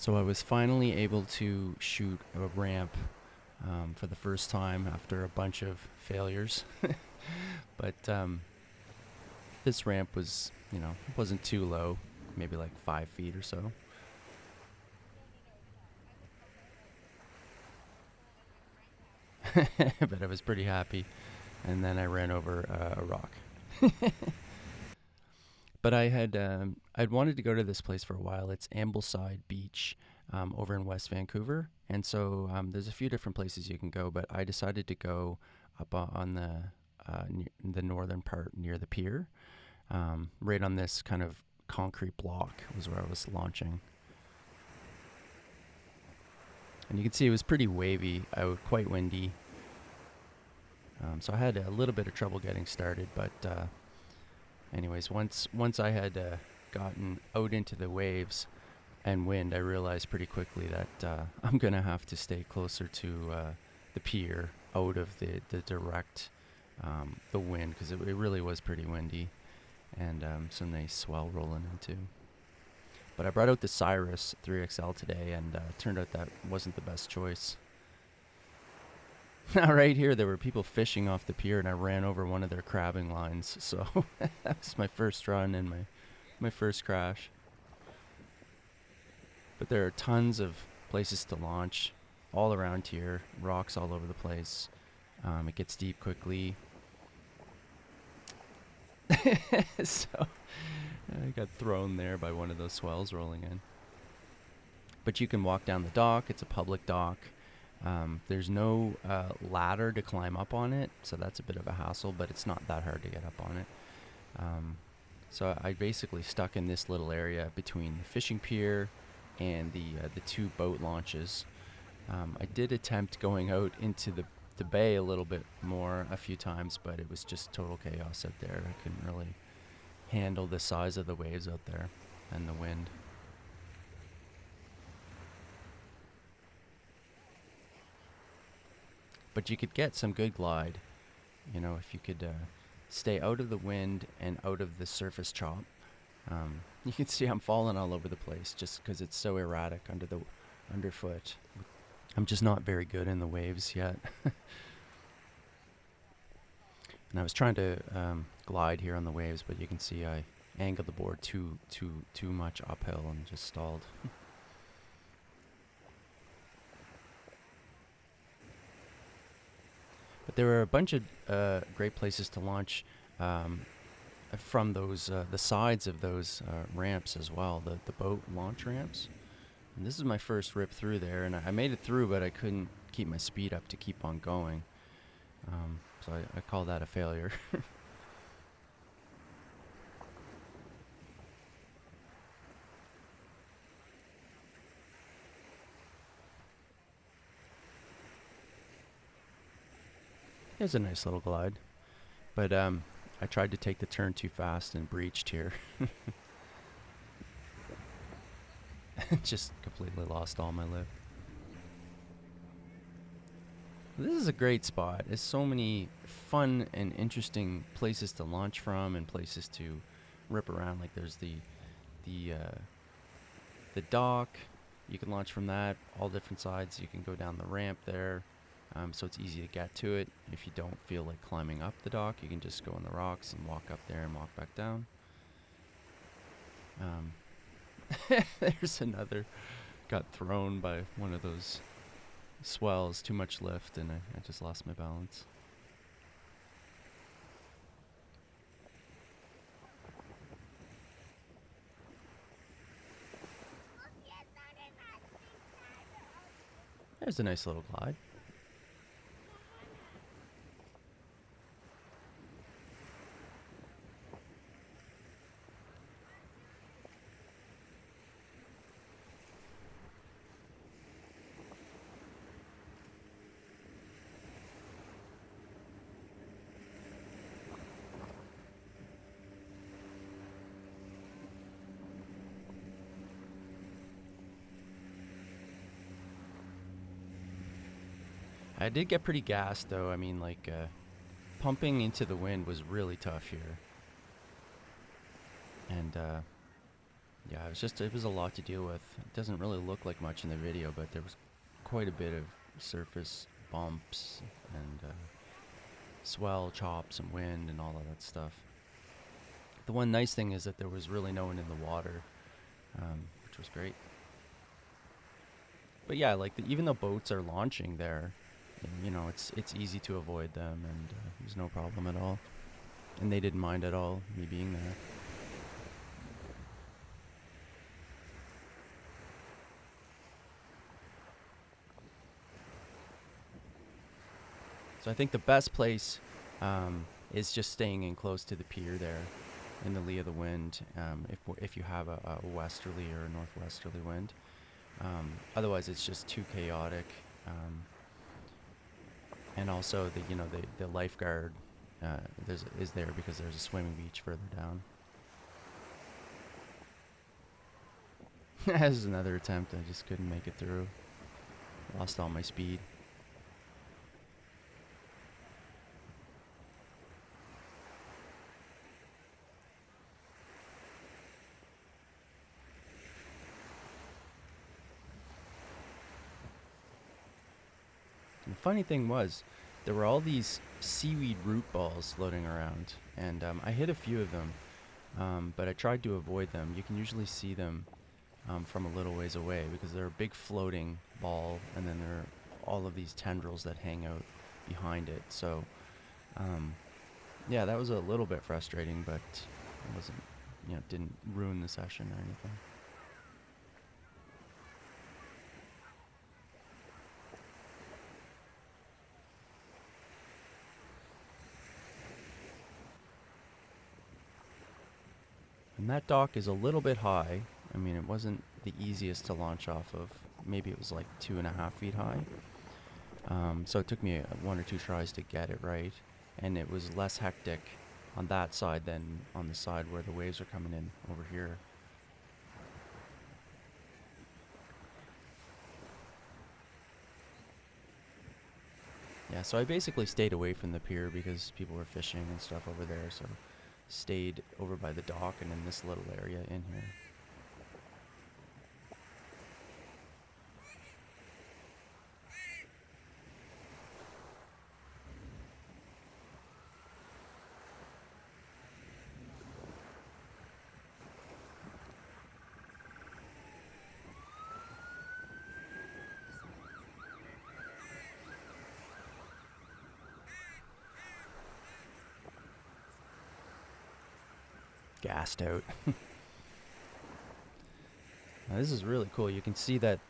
So I was finally able to shoot a ramp for the first time after a bunch of failures. But this ramp was, wasn't too low, maybe like 5 feet or so. But I was pretty happy. And then I ran over a rock. But I'd wanted to go to this place for a while. It's Ambleside Beach over in West Vancouver. And so there's a few different places you can go, but I decided to go up on the northern part near the pier. Right on this kind of concrete block was where I was launching. And you can see it was pretty wavy, quite windy. So I had a little bit of trouble getting started, but anyways, once I had gotten out into the waves and wind, I realized pretty quickly that I'm gonna have to stay closer to the pier, out of the direct the wind, because it really was pretty windy, and some nice swell rolling into. But I brought out the Sirus 3XL today, and turned out that wasn't the best choice. Now right here, there were people fishing off the pier, and I ran over one of their crabbing lines. So that was my first run and my first crash. But there are tons of places to launch all around here, rocks all over the place. It gets deep quickly. So I got thrown there by one of those swells rolling in. But you can walk down the dock. It's a public dock. There's no ladder to climb up on it, so that's a bit of a hassle, but it's not that hard to get up on it. So I basically stuck in this little area between the fishing pier and the two boat launches. I did attempt going out into the bay a little bit more a few times, but it was just total chaos out there. I couldn't really handle the size of the waves out there and the wind. But you could get some good glide, if you could stay out of the wind and out of the surface chop. You can see I'm falling all over the place just because it's so erratic underfoot. I'm just not very good in the waves yet. And I was trying to glide here on the waves, but you can see I angled the board too much uphill and just stalled. But there were a bunch of great places to launch from those the sides of those ramps as well, the boat launch ramps. And this is my first rip through there, and I made it through, but I couldn't keep my speed up to keep on going. So I call that a failure. It's a nice little glide, but I tried to take the turn too fast and breached here. Just completely lost all my lift. This is a great spot. There's so many fun and interesting places to launch from and places to rip around. Like there's the dock. You can launch from that, all different sides. You can go down the ramp there. So it's easy to get to it. If you don't feel like climbing up the dock, you can just go on the rocks and walk up there and walk back down. There's another, got thrown by one of those swells, too much lift, and I just lost my balance. There's a nice little glide. I did get pretty gassed though. I mean, like, pumping into the wind was really tough here. And Yeah, it was a lot to deal with. It doesn't really look like much in the video, but there was quite a bit of surface bumps and swell, chops, and wind, and all of that stuff. The one nice thing is that there was really no one in the water, which was great. But yeah, like even though boats are launching there, you know, it's easy to avoid them, and there's no problem at all. And they didn't mind at all me being there. So I think the best place is just staying in close to the pier there, in the lee of the wind, if you have a westerly or a northwesterly wind. Otherwise, it's just too chaotic. And also, the lifeguard is there because there's a swimming beach further down. As another attempt, I just couldn't make it through. Lost all my speed. And the funny thing was, there were all these seaweed root balls floating around, and I hit a few of them, but I tried to avoid them. You can usually see them from a little ways away because they're a big floating ball, and then there are all of these tendrils that hang out behind it. So, yeah, that was a little bit frustrating, but it wasn't, didn't ruin the session or anything. And that dock is a little bit high. I mean, it wasn't the easiest to launch off of. Maybe it was like 2.5 feet high. So it took me one or two tries to get it right. And it was less hectic on that side than on the side where the waves are coming in over here. Yeah, so I basically stayed away from the pier because people were fishing and stuff over there. So stayed over by the dock and in this little area in here. Gassed out. Now, this is really cool. You can see that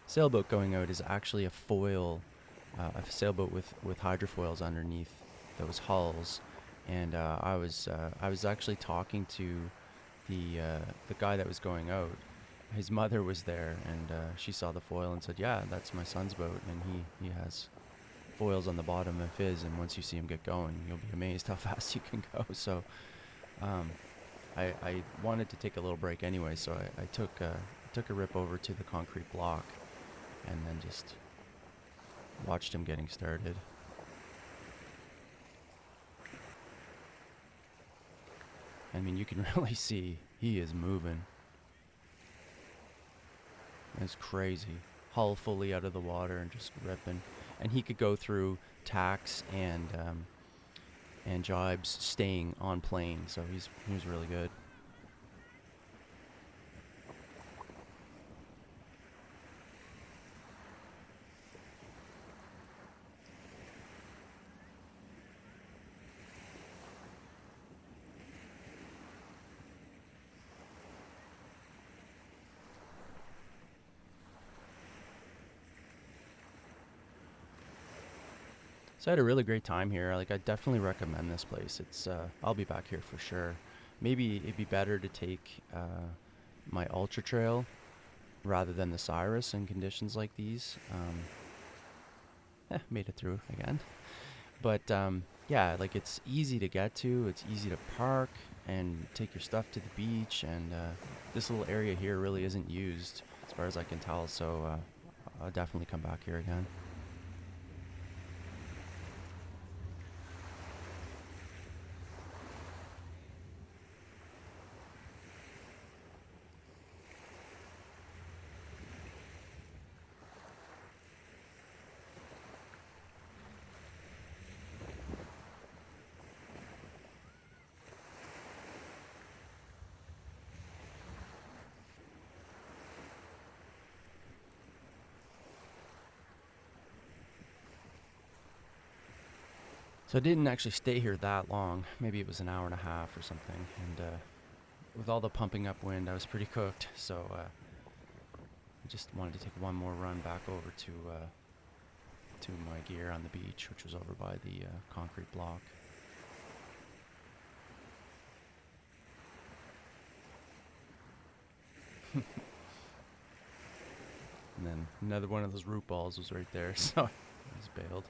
sailboat going out is actually a foil, a sailboat with hydrofoils underneath those hulls. And I was actually talking to the guy that was going out. His mother was there, and she saw the foil and said, "Yeah, that's my son's boat, and he has foils on the bottom of his. And once you see him get going, you'll be amazed how fast you can go." So. I wanted to take a little break anyway, so I took a rip over to the concrete block and then just watched him getting started. I mean, you can really see he is moving. It's crazy. Hull fully out of the water and just ripping. And he could go through tacks and jibes staying on plane, so he was really good. So I had a really great time here. Like, I definitely recommend this place. It's I'll be back here for sure. Maybe it'd be better to take my ultra trail rather than the Sirus in conditions like these. Made it through again. But yeah, like, it's easy to get to. It's easy to park and take your stuff to the beach. And this little area here really isn't used as far as I can tell. So I'll definitely come back here again. So I didn't actually stay here that long. Maybe it was an hour and a half or something. And with all the pumping up wind, I was pretty cooked. So I just wanted to take one more run back over to my gear on the beach, which was over by the concrete block. And then another one of those root balls was right there, so I just bailed.